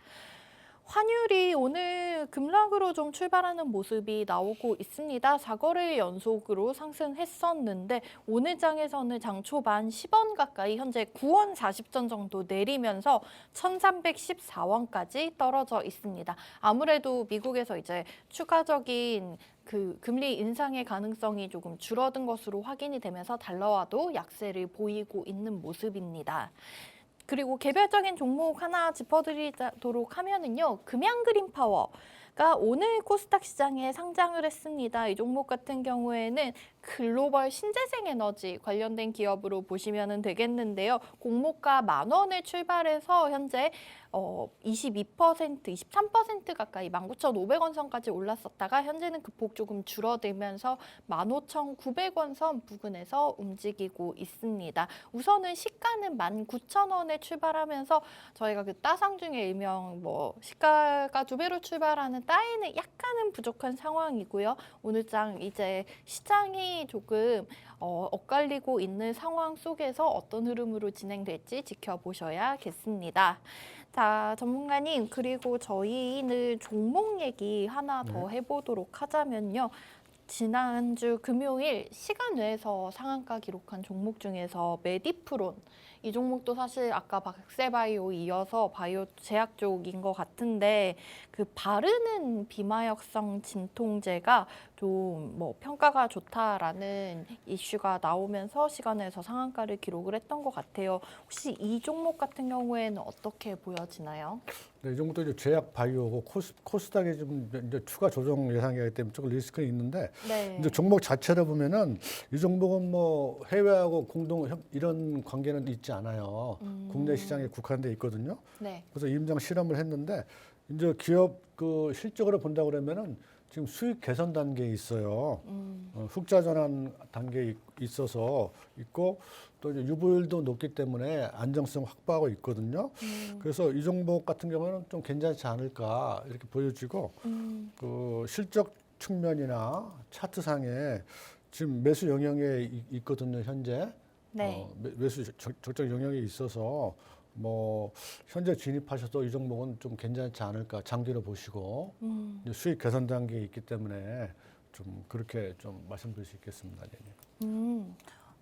환율이 오늘 급락으로 좀 출발하는 모습이 나오고 있습니다. 4거래일 연속으로 상승했었는데 오늘 장에서는 장 초반 10원 가까이 현재 9원 40전 정도 내리면서 1,314원까지 떨어져 있습니다. 아무래도 미국에서 이제 추가적인 그 금리 인상의 가능성이 조금 줄어든 것으로 확인이 되면서 달러와도 약세를 보이고 있는 모습입니다. 그리고 개별적인 종목 하나 짚어드리도록 하면은요, 금양그린파워가 오늘 코스닥 시장에 상장을 했습니다. 이 종목 같은 경우에는 글로벌 신재생 에너지 관련된 기업으로 보시면 되겠는데요. 공모가 10,000원에 출발해서 현재 22%, 23% 가까이 19,500원 선까지 올랐었다가 현재는 그 폭 조금 줄어들면서 15,900원 선 부근에서 움직이고 있습니다. 우선은 시가는 19,000원에 출발하면서 저희가 그 따상 중에 일명 시가가 2배로 출발하는 따위는 약간은 부족한 상황이고요. 오늘 장 이제 시장이 조금 엇갈리고 있는 상황 속에서 어떤 흐름으로 진행될지 지켜보셔야겠습니다. 자, 전문가님, 그리고 저희는 종목 얘기 하나 더 해보도록 하자면요. 지난주 금요일 시간 외에서 상한가 기록한 종목 중에서 메디프론, 이 종목도 사실 아까 박셀바이오 이어서 바이오 제약 쪽인 것 같은데 그 바르는 비마약성 진통제가 좀 평가가 좋다라는 이슈가 나오면서 시간에서 상한가를 기록을 했던 것 같아요. 혹시 이 종목 같은 경우에는 어떻게 보여지나요? 네, 이 정도 이제 제약 바이오고 코스닥에 좀 이제 추가 조정 예상이기 때문에 조금 리스크는 있는데 네. 이제 종목 자체로 보면은 이 종목은 해외하고 이런 관계는 있지 않아요. 국내 시장에 국한돼 있거든요. 네. 그래서 임상 실험을 했는데 이제 기업 그 실적으로 본다 그러면은 지금 수익 개선 단계에 있어요. 흑자 전환 단계에 있어서 있고 또 이제 유보율도 높기 때문에 안정성 확보하고 있거든요. 그래서 이 종목 같은 경우는 좀 괜찮지 않을까 이렇게 보여지고 그 실적 측면이나 차트상에 지금 매수 영역에 있거든요, 현재. 네. 매수 적정 영역에 있어서 현재 진입하셔도 이 종목은 좀 괜찮지 않을까 장기로 보시고 이제 수익 개선 단계에 있기 때문에 좀 그렇게 좀 말씀드릴 수 있겠습니다. 네.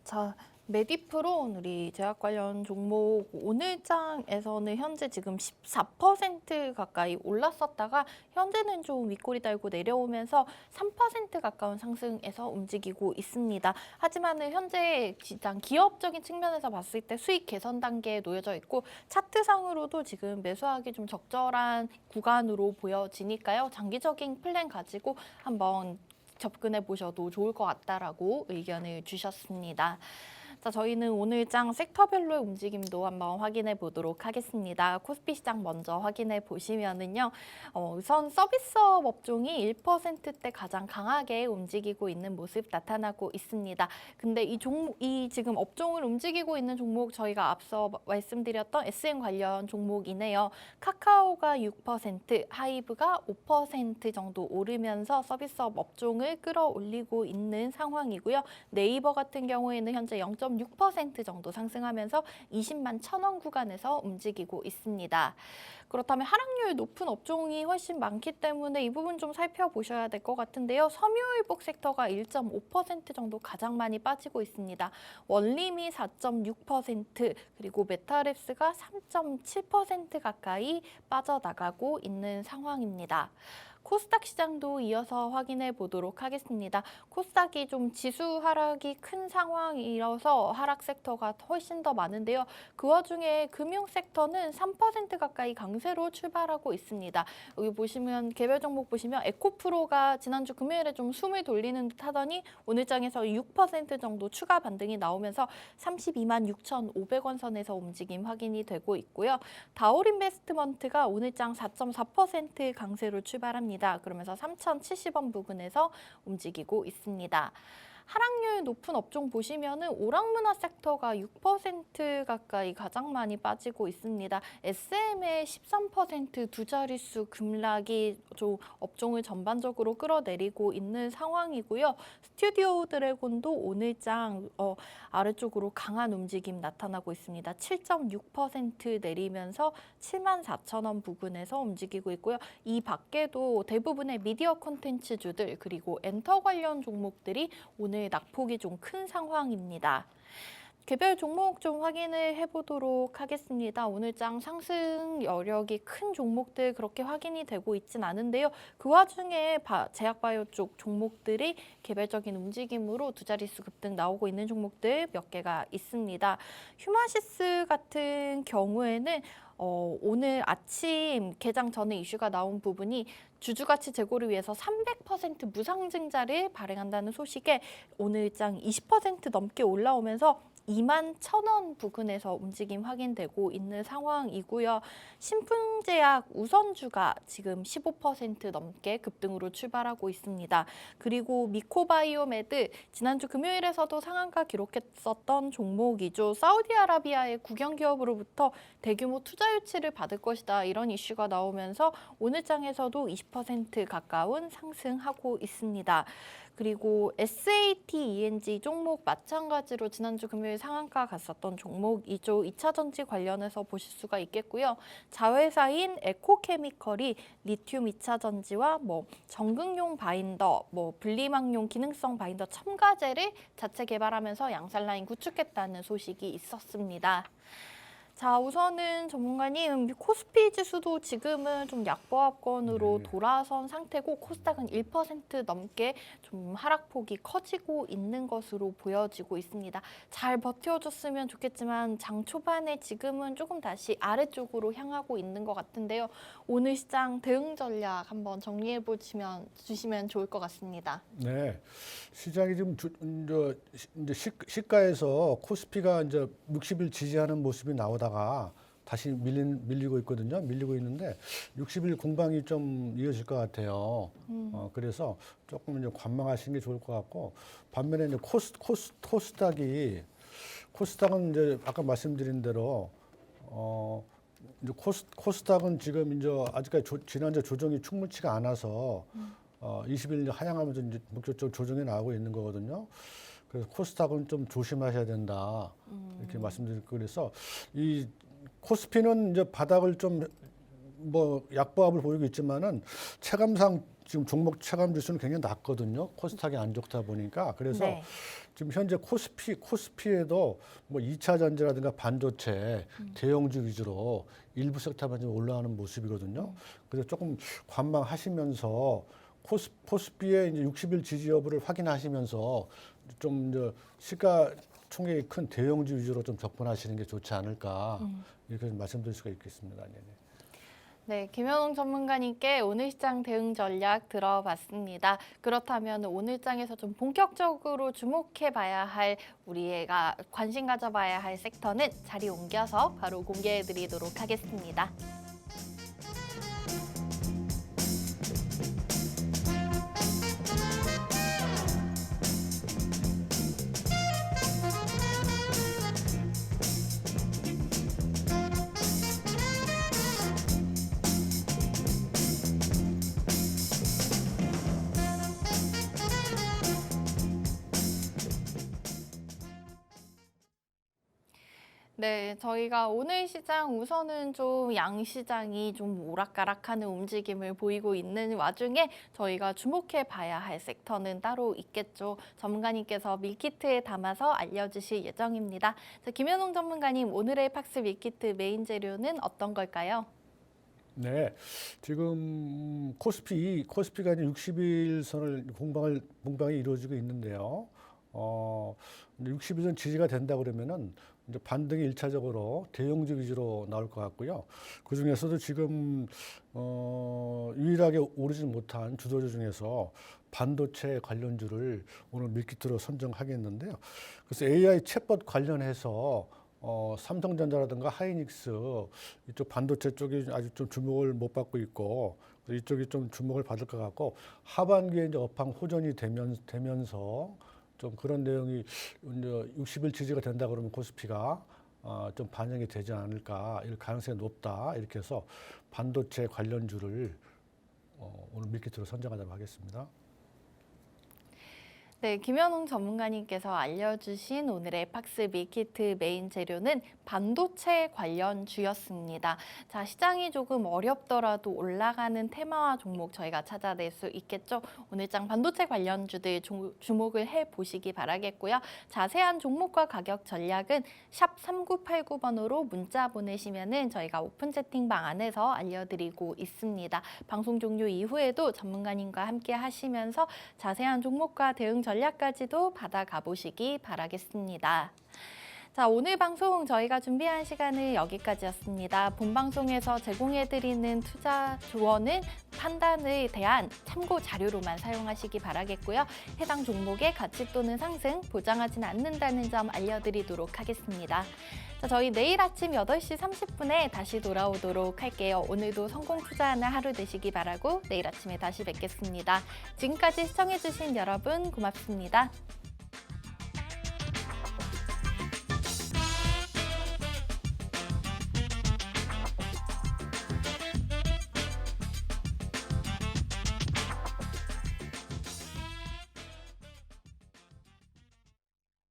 자, 메디프론 우리 제약 관련 종목 오늘 장에서는 현재 지금 14% 가까이 올랐었다가 현재는 좀 윗꼬리 달고 내려오면서 3% 가까운 상승에서 움직이고 있습니다. 하지만은 현재 시장 기업적인 측면에서 봤을 때 수익 개선 단계에 놓여져 있고 차트상으로도 지금 매수하기 좀 적절한 구간으로 보여지니까요. 장기적인 플랜 가지고 한번 접근해 보셔도 좋을 것 같다라고 의견을 주셨습니다. 자, 저희는 오늘 장 섹터별로의 움직임도 한번 확인해 보도록 하겠습니다. 코스피 시장 먼저 확인해 보시면은요. 우선 서비스업 업종이 1%대 가장 강하게 움직이고 있는 모습 나타나고 있습니다. 근데 이 지금 업종을 움직이고 있는 종목 저희가 앞서 말씀드렸던 SM 관련 종목이네요. 카카오가 6%, 하이브가 5% 정도 오르면서 서비스업 업종을 끌어올리고 있는 상황이고요. 네이버 같은 경우에는 현재 0.6% 정도 상승하면서 20만 1,000원 구간에서 움직이고 있습니다. 그렇다면 하락률 높은 업종이 훨씬 많기 때문에 이 부분 좀 살펴보셔야 될 것 같은데요. 섬유유복 섹터가 1.5% 정도 가장 많이 빠지고 있습니다. 원림이 4.6%, 그리고 메타랩스가 3.7% 가까이 빠져나가고 있는 상황입니다. 코스닥 시장도 이어서 확인해 보도록 하겠습니다. 코스닥이 좀 지수 하락이 큰 상황이라서 하락 섹터가 훨씬 더 많은데요. 그 와중에 금융 섹터는 3% 가까이 강세로 출발하고 있습니다. 여기 보시면 개별 종목 보시면 에코프로가 지난주 금요일에 좀 숨을 돌리는 듯 하더니 오늘 장에서 6% 정도 추가 반등이 나오면서 32만 6,500원 선에서 움직임 확인이 되고 있고요. 다올인베스트먼트가 오늘 장 4.4% 강세로 출발합니다. 그러면서 3,070원 부근에서 움직이고 있습니다. 하락률 높은 업종 보시면은 오락문화 섹터가 6% 가까이 가장 많이 빠지고 있습니다. SM의 13%두 자릿수 급락이 좀 업종을 전반적으로 끌어내리고 있는 상황이고요. 스튜디오 드래곤도 오늘장 아래쪽으로 강한 움직임 나타나고 있습니다. 7.6% 내리면서 74,000원 부근에서 움직이고 있고요. 이 밖에도 대부분의 미디어 콘텐츠주들 그리고 엔터 관련 종목들이 오늘 낙폭이 좀 큰 상황입니다. 개별 종목 좀 확인을 해보도록 하겠습니다. 오늘장 상승 여력이 큰 종목들 그렇게 확인이 되고 있진 않은데요. 그 와중에 제약바이오 쪽 종목들이 개별적인 움직임으로 두 자릿수 급등 나오고 있는 종목들 몇 개가 있습니다. 휴마시스 같은 경우에는 오늘 아침 개장 전에 이슈가 나온 부분이 주주가치 제고를 위해서 300% 무상증자를 발행한다는 소식에 오늘장 20% 넘게 올라오면서 21,000원 부근에서 움직임 확인되고 있는 상황이고요. 신풍제약 우선주가 지금 15% 넘게 급등으로 출발하고 있습니다. 그리고 미코바이오메드 지난주 금요일에서도 상한가 기록했었던 종목이죠. 사우디아라비아의 국영기업으로부터 대규모 투자 유치를 받을 것이다 이런 이슈가 나오면서 오늘 장에서도 20% 가까운 상승하고 있습니다. 그리고 SATENG 종목 마찬가지로 지난주 금요일 상한가 갔었던 종목이죠. 2차 전지 관련해서 보실 수가 있겠고요. 자회사인 에코케미컬이 리튬 2차 전지와 정극용 바인더, 분리막용 기능성 바인더 첨가제를 자체 개발하면서 양산 라인 구축했다는 소식이 있었습니다. 자, 우선은 전문가님, 코스피 지수도 지금은 좀 약보합권으로 돌아선 상태고 코스닥은 1% 넘게 좀 하락폭이 커지고 있는 것으로 보여지고 있습니다. 잘 버텨줬으면 좋겠지만 장 초반에 지금은 조금 다시 아래쪽으로 향하고 있는 것 같은데요. 오늘 시장 대응 전략 한번 정리해 주시면 좋을 것 같습니다. 네, 시장이 지금 이제 시가에서 코스피가 이제 60일 지지하는 모습이 나오다가 다시 밀리고 있거든요. 밀리고 있는데 60일 공방이 좀 이어질 것 같아요. 그래서 조금 이제 관망하시는 게 좋을 것 같고 반면에 이제 코스닥은 이제 아까 말씀드린 대로 이제 코스닥은 지금 이제 아직까지 지난주 조정이 충분치가 않아서 20일 하향하면서 이제 본격적으로 조정이 나오고 있는 거거든요. 그래서 코스닥은 좀 조심하셔야 된다 이렇게 말씀드리고 그래서 이 코스피는 이제 바닥을 좀 약보합을 보이고 있지만은 체감상 지금 종목 체감 지수는 굉장히 낮거든요. 코스닥이 안 좋다 보니까 그래서 네. 지금 현재 코스피에도 2차 전지라든가 반도체 대형주 위주로 일부 섹터만 좀 올라가는 모습이거든요. 그래서 조금 관망하시면서 코스피의 이제 60일 지지 여부를 확인하시면서 좀 이제 시가 총액이 큰 대형주 위주로 좀 접근하시는 게 좋지 않을까 이렇게 좀 말씀드릴 수가 있겠습니다. 네네. 네, 김현웅 전문가님께 오늘 시장 대응 전략 들어봤습니다. 그렇다면 오늘 장에서 좀 본격적으로 주목해봐야 할 우리가 관심 가져봐야 할 섹터는 자리 옮겨서 바로 공개해드리도록 하겠습니다. 네, 저희가 오늘 시장 우선은 좀 양시장이 좀 오락가락하는 움직임을 보이고 있는 와중에 저희가 주목해 봐야 할 섹터는 따로 있겠죠. 전문가님께서 밀키트에 담아서 알려주실 예정입니다. 자, 김현웅 전문가님, 오늘의 팍스 밀키트 메인 재료는 어떤 걸까요? 네, 지금 코스피가 이제 60일 선을 공방이 이루어지고 있는데요. 60일 선 지지가 된다 그러면은 이제 반등이 1차적으로 대형주 위주로 나올 것 같고요. 그 중에서도 지금 유일하게 오르지 못한 주도주 중에서 반도체 관련주를 오늘 밀키트로 선정하겠는데요. 그래서 AI 챗봇 관련해서 삼성전자라든가 하이닉스 이쪽 반도체 쪽이 아직 좀 주목을 못 받고 있고 이쪽이 좀 주목을 받을 것 같고 하반기에 이제 업황 호전이 되면서 좀 그런 내용이 이제 60일 지지가 된다 그러면 코스피가 좀 반영이 되지 않을까, 이럴 가능성이 높다. 이렇게 해서 반도체 관련주를 오늘 밀키트로 선정하도록 하겠습니다. 네, 김현웅 전문가님께서 알려주신 오늘의 팍스 밀키트 메인 재료는 반도체 관련주였습니다. 자, 시장이 조금 어렵더라도 올라가는 테마와 종목 저희가 찾아낼 수 있겠죠. 오늘장 반도체 관련주들 주목을 해보시기 바라겠고요. 자세한 종목과 가격 전략은 샵 3989번으로 문자 보내시면은 저희가 오픈 채팅방 안에서 알려드리고 있습니다. 방송 종료 이후에도 전문가님과 함께 하시면서 자세한 종목과 대응 전략까지도 받아가 보시기 바라겠습니다. 자, 오늘 방송 저희가 준비한 시간은 여기까지였습니다. 본 방송에서 제공해드리는 투자 조언은 판단에 대한 참고 자료로만 사용하시기 바라겠고요. 해당 종목의 가치 또는 상승 보장하진 않는다는 점 알려드리도록 하겠습니다. 자, 저희 내일 아침 8시 30분에 다시 돌아오도록 할게요. 오늘도 성공 투자하는 하루 되시기 바라고 내일 아침에 다시 뵙겠습니다. 지금까지 시청해주신 여러분 고맙습니다.